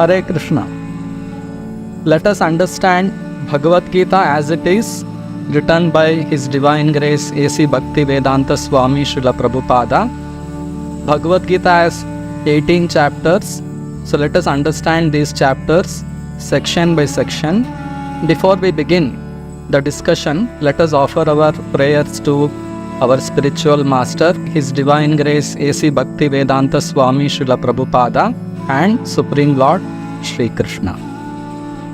Hare Krishna. Let us understand Bhagavad Gita as it is, written by His Divine Grace A.C. Bhaktivedanta Swami Srila Prabhupada. Bhagavad Gita has 18 chapters. So let us understand these chapters section by section. Before we begin the discussion, let us offer our prayers to our spiritual master, His Divine Grace A.C. Bhaktivedanta Swami Srila Prabhupada and Supreme Lord Shri Krishna.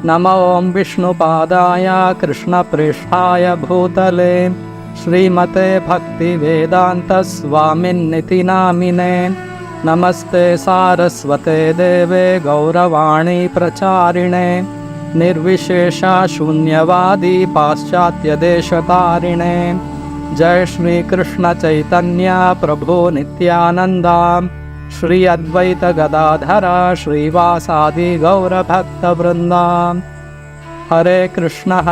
Namo Om Vishnu Padaya Krishna Prishthaya Bhutale Srimate Bhakti Vedanta Swamin Niti Namine Namaste Saraswate Deve Gauravani Pracharine Nirvishesha Shunyavadi Paschatya Deshatarine Jai Shri Krishna Chaitanya Prabhu Nityananda Shri Advaita Gadadhara Shri Vasadi Gaura Bhakta Vrinda Hare Krishna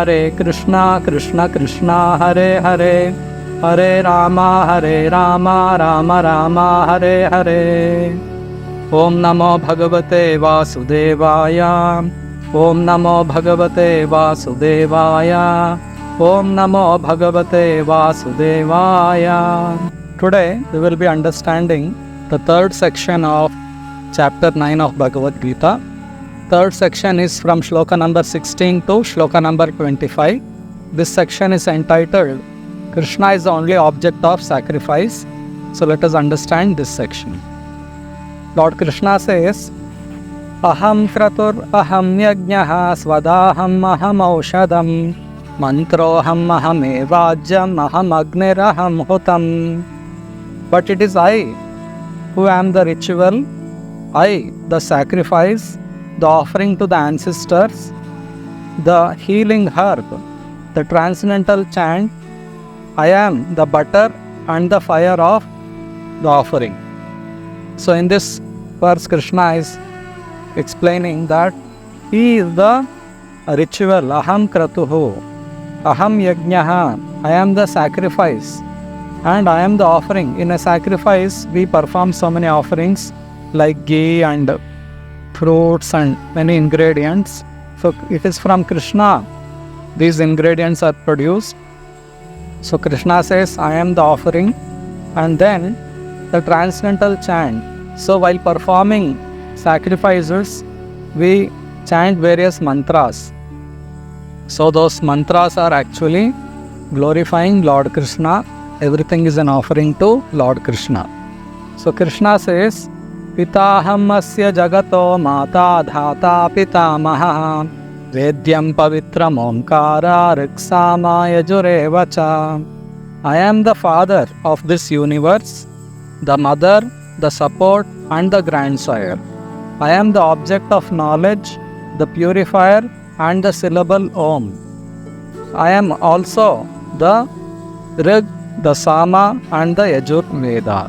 Krishna Krishna Hare Hare Hare Rama Rama Rama Hare Hare Om Namo Bhagavate Vasudevaya Om Namo Bhagavate Vasudevaya Om Namo Bhagavate Vasudevaya. Today we will be understanding the third section of chapter 9 of Bhagavad Gita. Third section is from Shloka number 16 to Shloka number 25. This section is entitled Krishna is the only object of sacrifice. So let us understand this section. Lord Krishna says, Aham kratur aham yajnaha swadaham aham aushadam mantroham aham evajyam aham agniraham hutam. But it is I who am the ritual, I the sacrifice, the offering to the ancestors, the healing herb, the transcendental chant. I am the butter and the fire of the offering. So in this verse, Krishna is explaining that He is the ritual, Aham Kratuhu, Aham Yajnaha, I am the sacrifice and I am the offering. In a sacrifice, we perform so many offerings like ghee and fruits and many ingredients. So it is from Krishna these ingredients are produced. So Krishna says, I am the offering, and then the transcendental chant. So while performing sacrifices, we chant various mantras. So those mantras are actually glorifying Lord Krishna. Everything is an offering to Lord Krishna. So Krishna says, Pitaham asya jagato mata dhata pitamaha Vedyam pavitram omkara riksamaya jurevacha. I am the father of this universe, the mother, the support and the grandsire. I am the object of knowledge, the purifier and the syllable Om. I am also the Rig, the Sama and the Yajur Veda.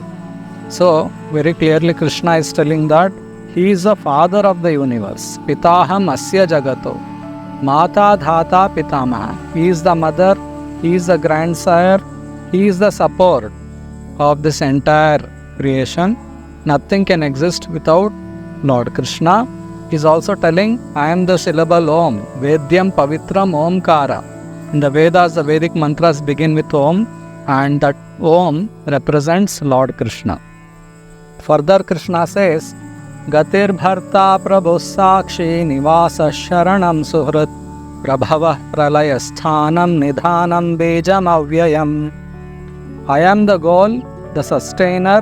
So very clearly Krishna is telling that He is the father of the universe. Pitaham asya jagato. Mata dhata pitamaha. He is the mother, He is the grandsire, He is the support of this entire creation. Nothing can exist without Lord Krishna. He is also telling, I am the syllable Om. Vedyam pavitram omkara. In the Vedas, the Vedic mantras begin with Om, and that Om represents Lord Krishna. Further, Krishna says, Gatir bharta prabhu sakshi nivasa sharanam suhrit prabhava pralaya sthanam nidhanam bejam avyayam. I am the goal, the sustainer,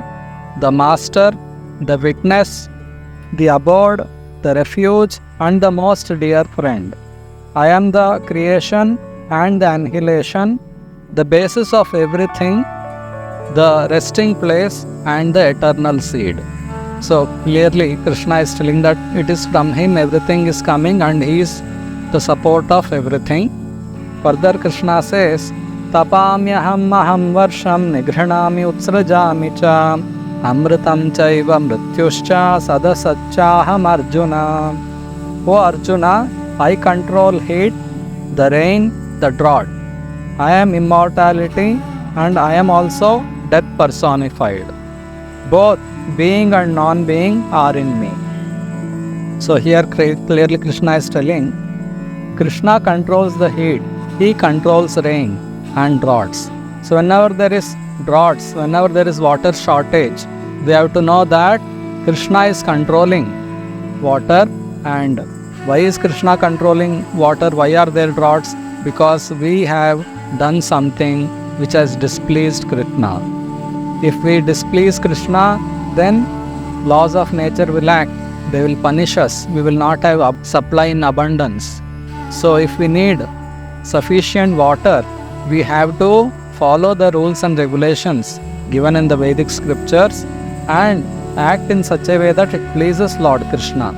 the master, the witness, the abode, the refuge and the most dear friend. I am the creation and the annihilation, the basis of everything, the resting place and the eternal seed. So clearly Krishna is telling that it is from Him everything is coming and He is the support of everything. Further Krishna says, Tapamyaham maham varsham nigranami utsrajami cha amritam chaiva mrityuscha sadasachaham Arjuna. O Arjuna, I control heat, the rain, the drought. I am immortality and I am also death personified. Both being and non-being are in me. So here clearly Krishna is telling, Krishna controls the heat, he controls rain and droughts. So whenever there is droughts, whenever there is water shortage, we have to know that Krishna is controlling water. And why is Krishna controlling water? Why are there droughts? Because we have done something which has displeased Krishna. If we displease Krishna, then laws of nature will act. They will punish us. We will not have supply in abundance. So if we need sufficient water, we have to follow the rules and regulations given in the Vedic scriptures and act in such a way that it pleases Lord Krishna.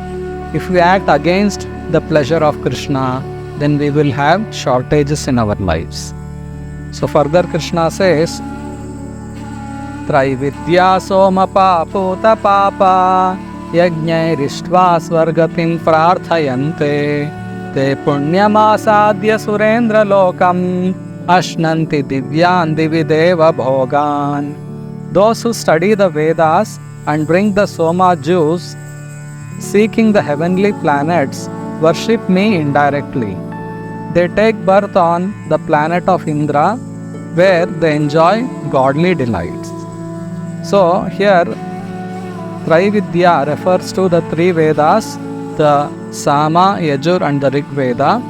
If we act against the pleasure of Krishna, then we will have shortages in our lives. So further Krishna says, Traividya soma paputa papa yajnairištva svargatim prarthayante te punyamasadya surendra lokam ashnanti divyan divideva bhogan. Those who study the Vedas and bring the soma juice, seeking the heavenly planets, worship me indirectly. They take birth on the planet of Indra, where they enjoy godly delights. So here Traividya refers to the three Vedas, the Sama, Yajur and the Rig Veda.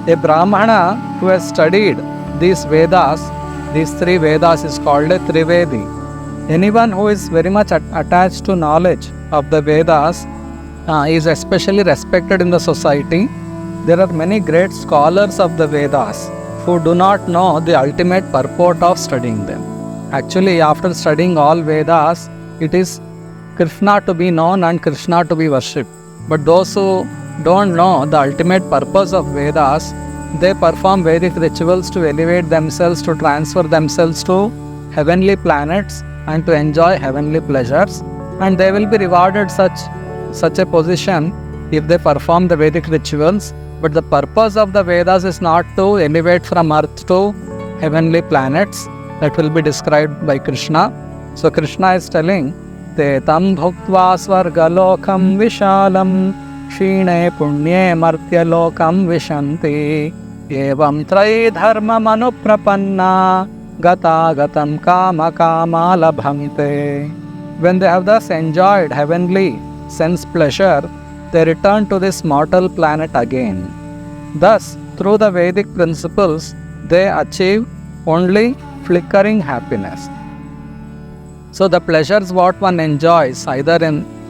A Brahmana who has studied these Vedas, these three Vedas, is called a Trivedi. Anyone who is very much attached to knowledge of the Vedas is especially respected in the society. There are many great scholars of the Vedas who do not know the ultimate purport of studying them. Actually, after studying all Vedas, it is Krishna to be known and Krishna to be worshipped. But those who don't know the ultimate purpose of Vedas, they perform Vedic rituals to elevate themselves, to transfer themselves to heavenly planets and to enjoy heavenly pleasures. And they will be rewarded such a position if they perform the Vedic rituals. But the purpose of the Vedas is not to elevate from earth to heavenly planets. That will be described by Krishna. So Krishna is telling, Te tam bhuktva svargalokam vishalam shine punye martya lokam vishanti evam trai dharma manuprapanna gata gatam kama kama labhamte. When they have thus enjoyed heavenly sense pleasure, they return to this mortal planet again. Thus, through the Vedic principles, they achieve only flickering happiness. So the pleasures what one enjoys either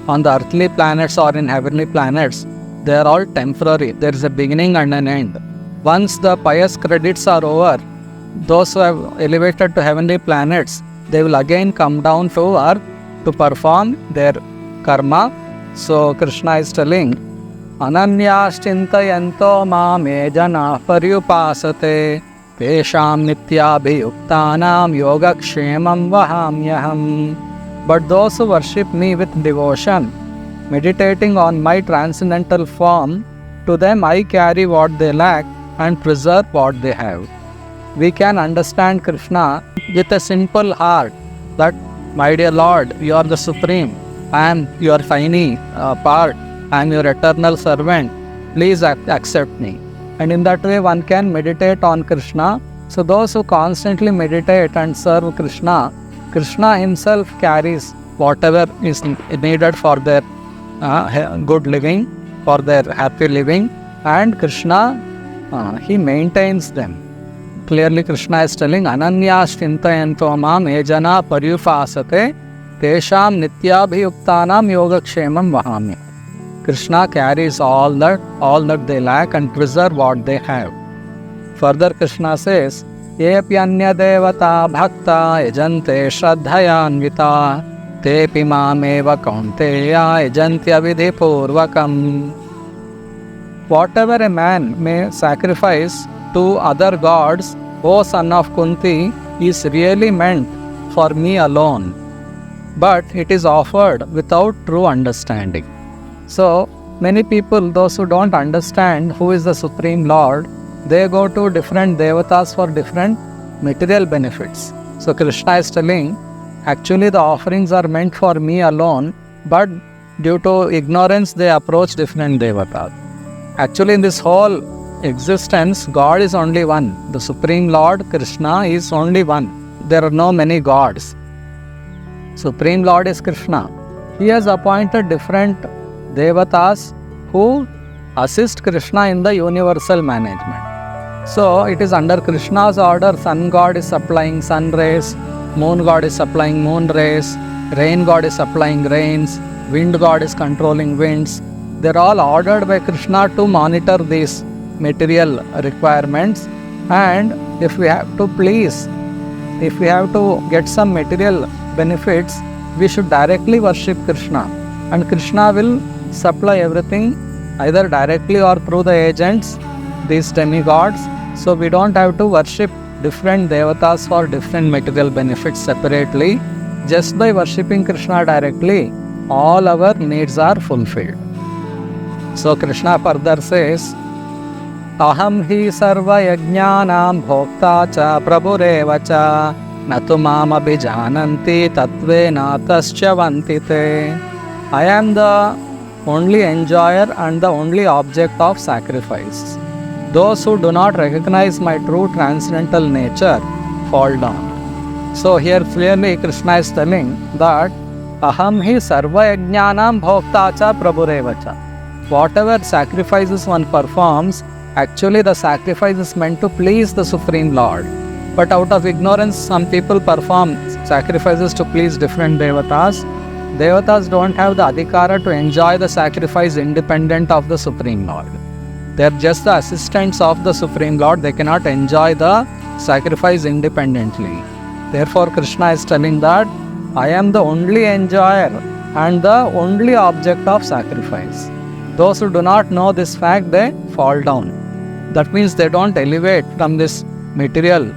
on the earthly planets or in heavenly planets, they are all temporary. There is a beginning and an end. Once the pious credits are over, those who have elevated to heavenly planets, they will again come down to earth to perform their karma. So Krishna is telling, Ananyashchintayanto mame jana paryupasate Tesham nityabhiyuktanam yogakshemam vahamyaham. But those who worship me with devotion, meditating on my transcendental form, to them I carry what they lack and preserve what they have. We can understand Krishna with a simple heart that, my dear Lord, you are the Supreme, I am your tiny part, I am your eternal servant, please accept me. And in that way one can meditate on Krishna. So those who constantly meditate and serve Krishna, Krishna himself carries whatever is needed for their good living, for their happy living, and Krishna, he maintains them. Clearly Krishna is telling, Ananyas chintayanto mam ejana paryupasate tesham nityabhiyuktanam yogakshemam vahami. Krishna carries all that they lack and preserve what they have. Further Krishna says, Yepi anya devata bhakta yajante shraddhayanvita tepi mameva kaunteya yajantya vidhi purvakam. Whatever a man may sacrifice to other gods, O son of Kunti, is really meant for me alone, but it is offered without true understanding. So, many people, those who don't understand who is the Supreme Lord, they go to different devatas for different material benefits. So, Krishna is telling, actually the offerings are meant for me alone, but due to ignorance, they approach different devatas. Actually, in this whole existence, God is only one. The Supreme Lord, Krishna, is only one. There are no many gods. Supreme Lord is Krishna. He has appointed different devatas who assist Krishna in the universal management. So, it is under Krishna's order, Sun God is supplying sun rays, Moon God is supplying moon rays, Rain God is supplying rains, Wind God is controlling winds. They are all ordered by Krishna to monitor these material requirements. And if we have to get some material benefits, we should directly worship Krishna. And Krishna will supply everything either directly or through the agents, these demigods. So we don't have to worship different devatas for different material benefits separately. Just by worshipping Krishna directly, all our needs are fulfilled. So Krishna further says, Aham hi sarva yajnanam bhokta cha prabhureva cha natu mam abhijananti tatvena tascha vantite. I am the only enjoyer and the only object of sacrifice. Those who do not recognize my true transcendental nature fall down. So here clearly Krishna is telling that Aham hi sarva yajnanam bhokta cha prabhureva cha. Whatever sacrifices one performs, actually the sacrifice is meant to please the Supreme Lord. But out of ignorance, some people perform sacrifices to please different devatas. Devatas don't have the adhikara to enjoy the sacrifice independent of the Supreme Lord. They are just the assistants of the Supreme Lord. They cannot enjoy the sacrifice independently. Therefore, Krishna is telling that I am the only enjoyer and the only object of sacrifice. Those who do not know this fact, they fall down. That means they don't elevate from this material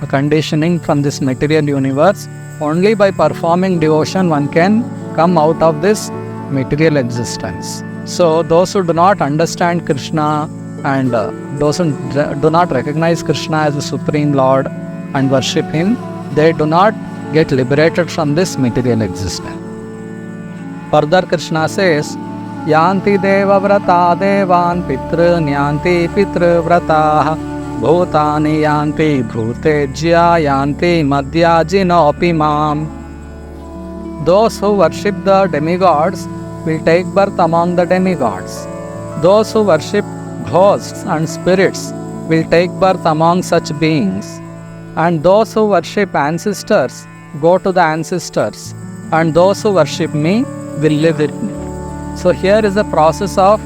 conditioning, from this material universe. Only by performing devotion one can come out of this material existence. So those who do not understand Krishna and those who do not recognize Krishna as the Supreme Lord and worship Him, they do not get liberated from this material existence. Further Krishna says, Yanti deva vrata devan pitru nyanti pitru vrataha bhutani yanti bhutejya yanti madhyajinopi mam. Those who worship the demigods will take birth among the demigods. Those who worship ghosts and spirits will take birth among such beings. And those who worship ancestors go to the ancestors. And those who worship me will live with me. So here is the process of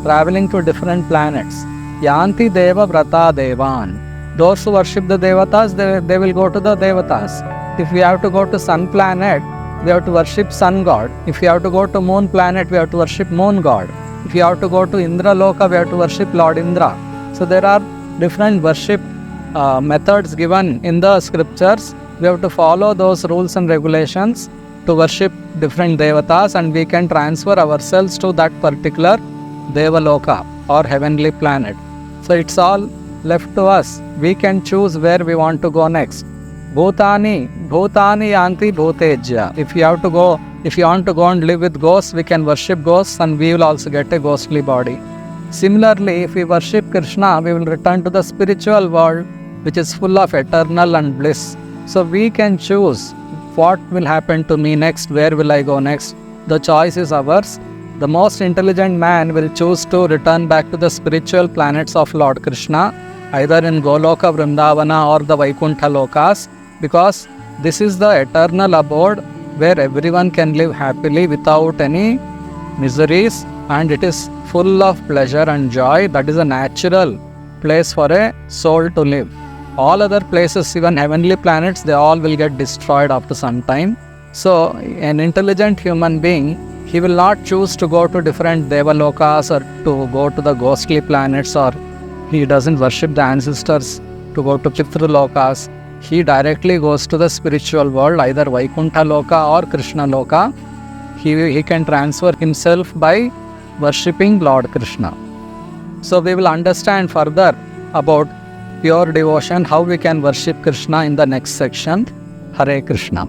traveling to different planets. Yanti deva vrata devan. Those who worship the devatas, they will go to the devatas. If we have to go to sun planet, we have to worship sun god. If we have to go to moon planet, we have to worship moon god. If we have to go to Indra Loka, we have to worship Lord Indra. So there are different worship methods given in the scriptures. We have to follow those rules and regulations to worship different devatas, and we can transfer ourselves to that particular Devaloka or heavenly planet. So it's all left to us. We can choose where we want to go next. Bhutani yanti bhutejya. If you want to go and live with ghosts, we can worship ghosts and we will also get a ghostly body. Similarly, if we worship Krishna, we will return to the spiritual world, which is full of eternal and bliss. So we can choose what will happen to me next, where will I go next. The choice is ours. The most intelligent man will choose to return back to the spiritual planets of Lord Krishna, either in Goloka, Vrindavana or the Vaikuntha Lokas, because this is the eternal abode where everyone can live happily without any miseries, and it is full of pleasure and joy. That is a natural place for a soul to live. All other places, even heavenly planets, they all will get destroyed after some time. So an intelligent human being, he will not choose to go to different Devalokas or to go to the ghostly planets, or he doesn't worship the ancestors to go to Pitralokas. He directly goes to the spiritual world, either Vaikuntha Loka or Krishna Loka. He can transfer himself by worshipping Lord Krishna. So we will understand further about pure devotion, how we can worship Krishna in the next section. Hare Krishna.